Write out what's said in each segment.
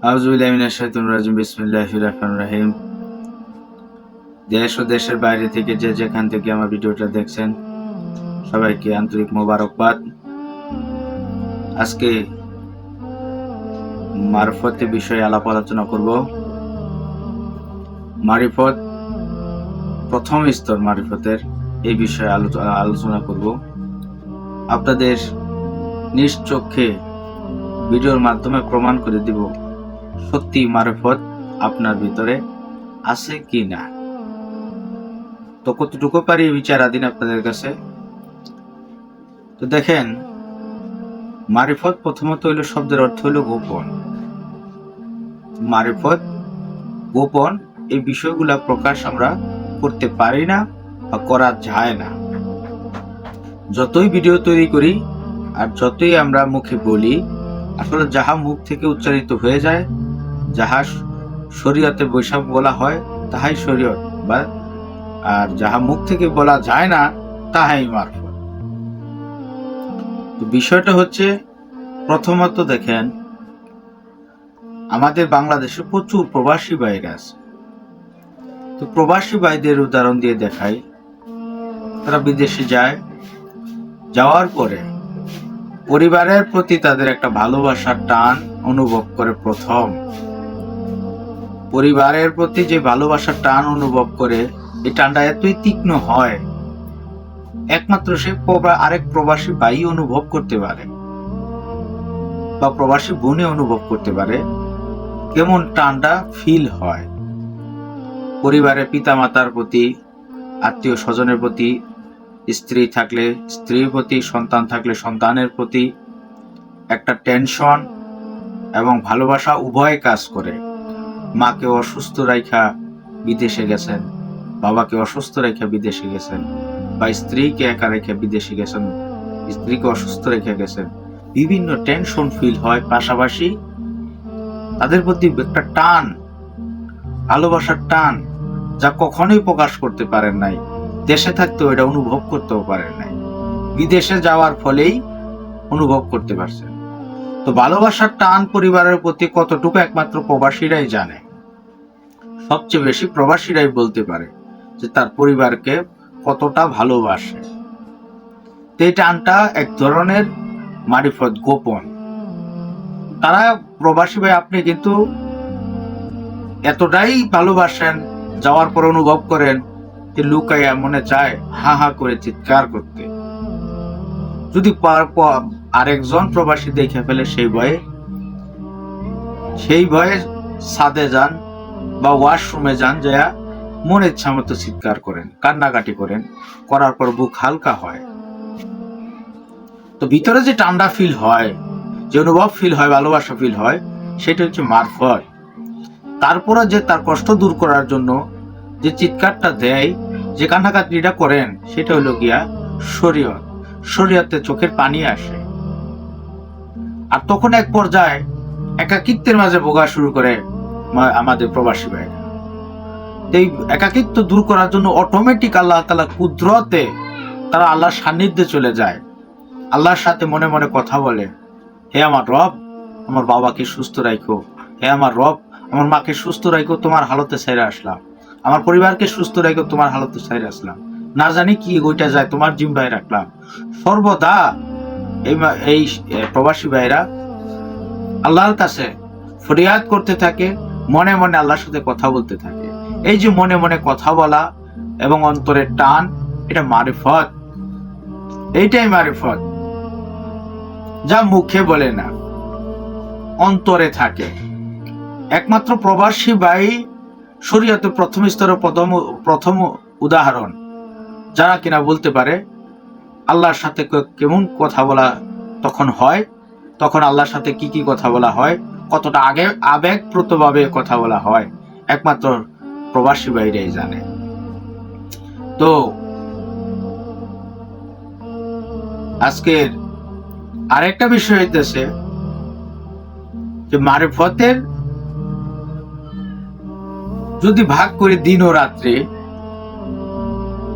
আউযুবিল্লাহি মিনাশ শাইতানির রাজিম। বিসমিল্লাহির রহমানির রহিম। দেশ ও দেশের বাইরে থেকে যে যেখান থেকে আমার ভিডিওটা দেখছেন সবাইকে আন্তরিক মোবারকবাদ। আজকে মারফতের বিষয়ে আলাপ আলোচনা করব। মারিফত, প্রথম স্তর মারিফতের এই বিষয়ে আলোচনা করব। আপনাদের নিজ চোখে ভিডিওর মাধ্যমে প্রমাণ করে দিব সত্যি মারিফত আপনার ভিতরে আছে কি না। তো কতটুকু পারি বিচারাধীন আপনাদের কাছে। তো দেখেন, মারিফত প্রথমত হইল, শব্দের অর্থ হইল গোপন। মারিফত গোপন, এই বিষয়গুলা প্রকাশ আমরা করতে পারি না বা করা যায় না। যতই ভিডিও তৈরি করি আর যতই আমরা মুখে বলি, আসলে যাহা মুখ থেকে উচ্চারিত হয়ে যায়, যাহা শরীয়তে বৈশাখ বলা হয় তাহাই শরীয়ত, বা আর যাহা মুখ থেকে বলা যায় না তাহাই মারফত। তো বিষয়টা হচ্ছে, প্রথমত দেখেন, আমাদের বাংলাদেশে প্রচুর প্রবাসী ভাইরা আছে। তো প্রবাসী ভাইদের উদাহরণ দিয়ে দেখাই। তারা বিদেশে যায়, যাওয়ার পরে পরিবারের প্রতি তাদের একটা ভালোবাসার টান অনুভব করে। প্রথম পরিবারের প্রতি যে ভালোবাসার টান অনুভব করে, এই টানটা এতই তীক্ষ্ণ হয়, একমাত্র সে আরেক প্রবাসী ভাই অনুভব করতে পারে বা প্রবাসী বোনে অনুভব করতে পারে কেমন টানটা ফিল হয়। পরিবারের পিতা মাতার প্রতি, আত্মীয় স্বজনের প্রতি, স্ত্রী থাকলে স্ত্রীর প্রতি, সন্তান থাকলে সন্তানের প্রতি একটা টেনশন এবং ভালোবাসা উভয় কাজ করে। মাকে অসুস্থ রাইখা বিদেশে গেছেন, বাবাকে অসুস্থ রেখে বিদেশে গেছেন, বা স্ত্রীকে একা রেখে বিদেশে গেছেন, স্ত্রীকে অসুস্থ রেখে গেছেন, বিভিন্ন টেনশন ফিল হয়। পাশাপাশি তাদের প্রতি একটা টান, ভালোবাসার টান, যা কখনোই প্রকাশ করতে পারেন নাই। দেশে থাকতেও এটা অনুভব করতেও পারেন নাই, বিদেশে যাওয়ার ফলেই অনুভব করতে পারছেন। তো ভালোবাসার টান পরিবারের প্রতি কতটুকু একমাত্র প্রবাসীরাই জানে। সবচেয়ে বেশি প্রবাসীরাই বলতে পারে যে তার পরিবারকে কতটা ভালোবাসে। এই টানটা এক ধরনের মারিফত, গোপন। তারা প্রবাসী ভাই আপনি কিন্তু এতটাই ভালোবাসেন, যাওয়ার পর অনুভব করেন যে লুকাইয়া মনে চায় হা হা করে চিৎকার করতে। যদি আরেকজন প্রবাসী দেখে ফেলে, সেই ভয়ে ছাদে যান বা ওয়াশরুমে যান, যা মনে ইচ্ছা মতো চিৎকার করেন, কান্নাকাটি করেন, করার পর বুক হালকা হয়। তো ভিতরে যে টান্ডা ফিল হয়, যে অনুভব ফিল হয়, ভালোবাসা ফিল হয়, সেটা হচ্ছে মারফত। তারপরে যে তার কষ্ট দূর করার জন্য যে চিৎকারটা দেয়, যে কান্নাকাটিটা করেন, সেটা হলো গিয়া শরীয়ত। শরীয়তে চোখের পানি আসে। আর তখন এক পর্যায়ে একাকিত্বের মাঝে ভোগা শুরু করে আমাদের প্রবাসী ভাইরা। এই একাকিত্ব দূর করার জন্য অটোমেটিক আল্লাহ তাআলা কুদরতে তারা আল্লাহর সান্নিধ্যে চলে যায়, আল্লাহর সাথে মনে মনে কথা বলে, হে আমার রব, আমার বাবাকে সুস্থ রাখো, হে আমার রব, আমার মাকে সুস্থ রাখো, তোমার হালতে ছেড়ে আসলাম, আমার পরিবারকে সুস্থ রাখো, তোমার হালতে ছেড়ে আসলাম, না জানি কি ওইটা যায় তোমার জিম্মায় রাখলাম। সর্বদা এই প্রবাসী ভাইরা আল্লাহর কাছে ফরিয়াদ করতে থাকে, মনে মনে আল্লাহর সাথে কথা বলতে থাকে। এই যে মনে মনে কথা বলা এবং অন্তরের টান, এটা মারিফত। এইটাই মারিফত, যা মুখে বলে না, অন্তরে থাকে। একমাত্র প্রবাসী ভাই শরীয়তে প্রথম স্তরের প্রথম উদাহরণ, যারা কিনা বলতে পারে আল্লাহর সাথে কেমন কথা বলা তখন হয়, তখন আল্লাহর সাথে কি কি কথা বলা হয়, কতটা আবেগপ্রতভাবে কথা বলা হয়, একমাত্র প্রবাসী ভাইরাই জানে। তো আজকের আরেকটা বিষয় হইতেছে যে মারিফতের যদি ভাগ করে দিন ও রাত্রি,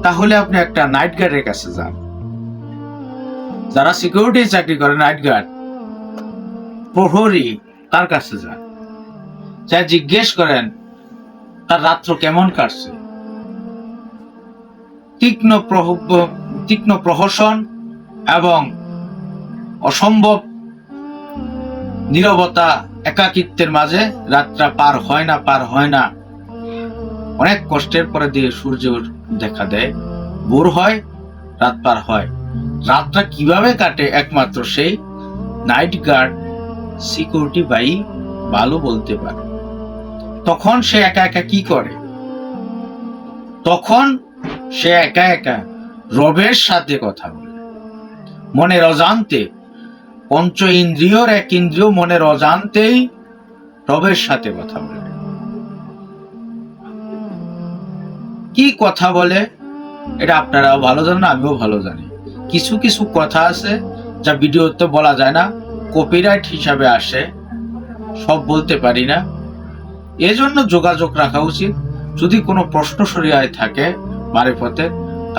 তাহলে আপনি একটা নাইট গার্ডের কাছে যান। যারা সিকিউরিটি চাকরি করে, নাইট গার্ড, প্রহরী, তার কাছে যান। যা জিজ্ঞেস করেন তার রাত্র কেমন কাটছে। তীক্ষ্ণ প্রহসন এবং অসম্ভব নীরবতা, একাকিত্বের মাঝে রাতটা পার হয় না। অনেক কষ্টের পরে দিয়ে সূর্য দেখা দেয়, ভোর হয়, রাত পার হয়। রাতটা কিভাবে কাটে একমাত্র সেই নাইট গার্ড সিকিউরিটি ভাই ভালো বলতে পারে। তখন সে একা একা কি করে? তখন সে একা একা রবের সাথে কথা বলে, মনের অজান্তে। পঞ্চ ইন্দ্রিয়র এক ইন্দ্রিয় মনের অজান্তেই রবের সাথে কথা বলে। কি কথা বলে এটা আপনারাও ভালো জানেন, আমিও ভালো জানি। কিছু কিছু কথা আছে যা ভিডিওতে বলা যায় না, কপিরাইট হিসাবে আসে, সব বলতে পারি না। এজন্য যোগাযোগ রাখা উচিত। যদি কোনো প্রশ্ন সরিয়ে থাকে মারিফতে,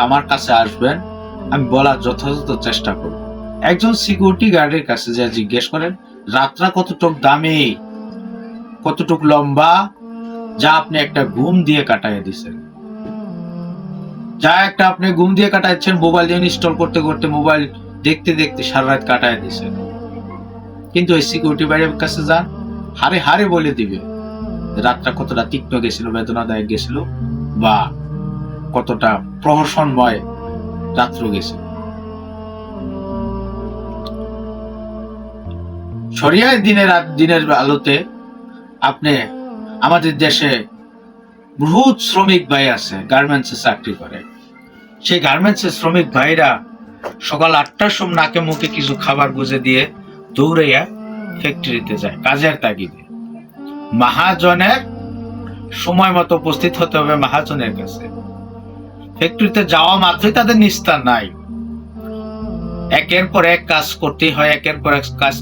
আমার কাছে আসবেন, আমি বলার যথাযথ চেষ্টা করব। একজন সিকিউরিটি গার্ডের কাছে যা জিজ্ঞেস করেন রাতটা কতটুক দামি, কতটুক লম্বা, যা আপনি একটা ঘুম দিয়ে কাটাইয়া দিচ্ছেন, আপনি ঘুম দিয়ে কাটাচ্ছেন, মোবাইল ইনস্টল করতে করতে, মোবাইল দেখতে দেখতে সারা রাত কাটাইয়া দিচ্ছেন। কিন্তু এই সিকিউরিটি গার্ডের কাছে যান, হারে বলে দিবে রাতটা কতটা তীক্ষ্ণ গেছিল, বেদনাদায়ক গেছিল, বা কতটা প্রহসনময় রাত্র গেছিল। শরিয়ায় দিনের আলোতে আপনি আমাদের দেশে বহুত শ্রমিক ভাই আছে, গার্মেন্টসে চাকরি করে। সেই গার্মেন্টসের শ্রমিক ভাইরা সকাল 8টার সময় নাকে মুখে কিছু খাবার গুজে দিয়ে দৌড়াইয়া ফ্যাক্টরিতে যায় কাজের তাগিদে। মহাজনের সময় মতো উপস্থিত হতে হবে মহাজনের কাছে। ফ্যাক্টরিতে যাওয়া মাত্রই তাদের নিস্তার নাই, একের পর এক কাজ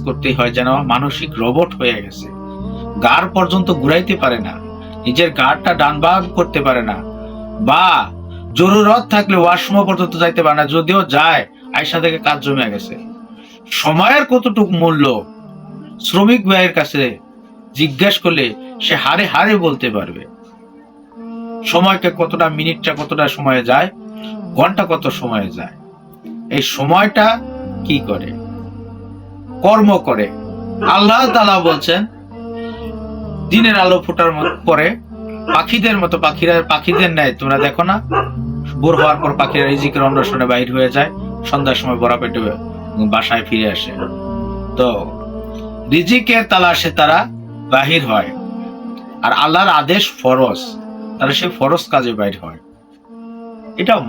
করতেই হয়, যেন মানসিক রোবট হয়ে গেছে। গাড় পর্যন্ত ঘুরাইতে পারে না, নিজের গাড়টা ডান বাম করতে পারে না, বা জরুরত থাকলে ওয়াশরুম পর্যন্ত যাইতে পারে না। যদিও যায়, আয়সা থেকে কাজ জমে গেছে। সময়ের কতটুকু মূল্য শ্রমিক ভাইয়ের কাছে জিজ্ঞেস করলে সে হারে বলতে পারবে। সময়কে কতটা, মিনিটটা কতটা সময়ে যায়, ঘন্টা কত সময়ে যায়। এই সময়টা কি করে? কর্ম করে। আল্লাহ তাআলা বলছেন, দিনের আলো ফোটার পরে পাখিদের মতো, পাখিদের ন্যায় তোমরা দেখো না, ভোর হওয়ার পর পাখিরা রিজিকের অন্বেষণে বাইর হয়ে যায়, সন্ধ্যার সময় বড়া পেটে বাসায় ফিরে আসে। তো রিজিকের তালাশে তারা বাহির হয়, আর আল্লাহর আদেশ ফরজ, তারা সে ফরজ কাজে বাইর হয়। এটাও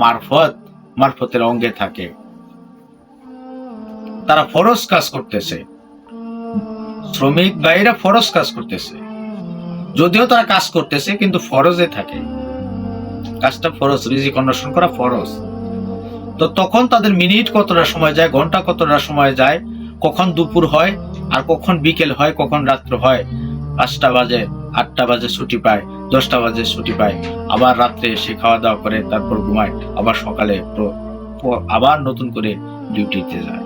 মারফতের অঙ্গে থাকে। তারা ফরজ কাজ করতেছে, শ্রমিক ভাইরা ফরজ কাজ করতেছে। যদিও তারা কাজ করতেছে, কিন্তু ফরজে থাকে, কাজটা ফরজ, রিজিক অন্বেষণ করা ফরজ। তো তখন তাদের মিনিট কতটা সময় যায়, ঘন্টা কতটা সময় যায়, কখন দুপুর হয় আর কখন বিকেল হয়, কখন রাত্র হয়। 5টা বাজে, 8টা বাজে ছুটি পায়, 10টা বাজে ছুটি পায়, আবার রাত্রে এসে খাওয়া দাওয়া করে তারপর ঘুমায়, আবার সকালে আবার নতুন করে ডিউটিতে যায়।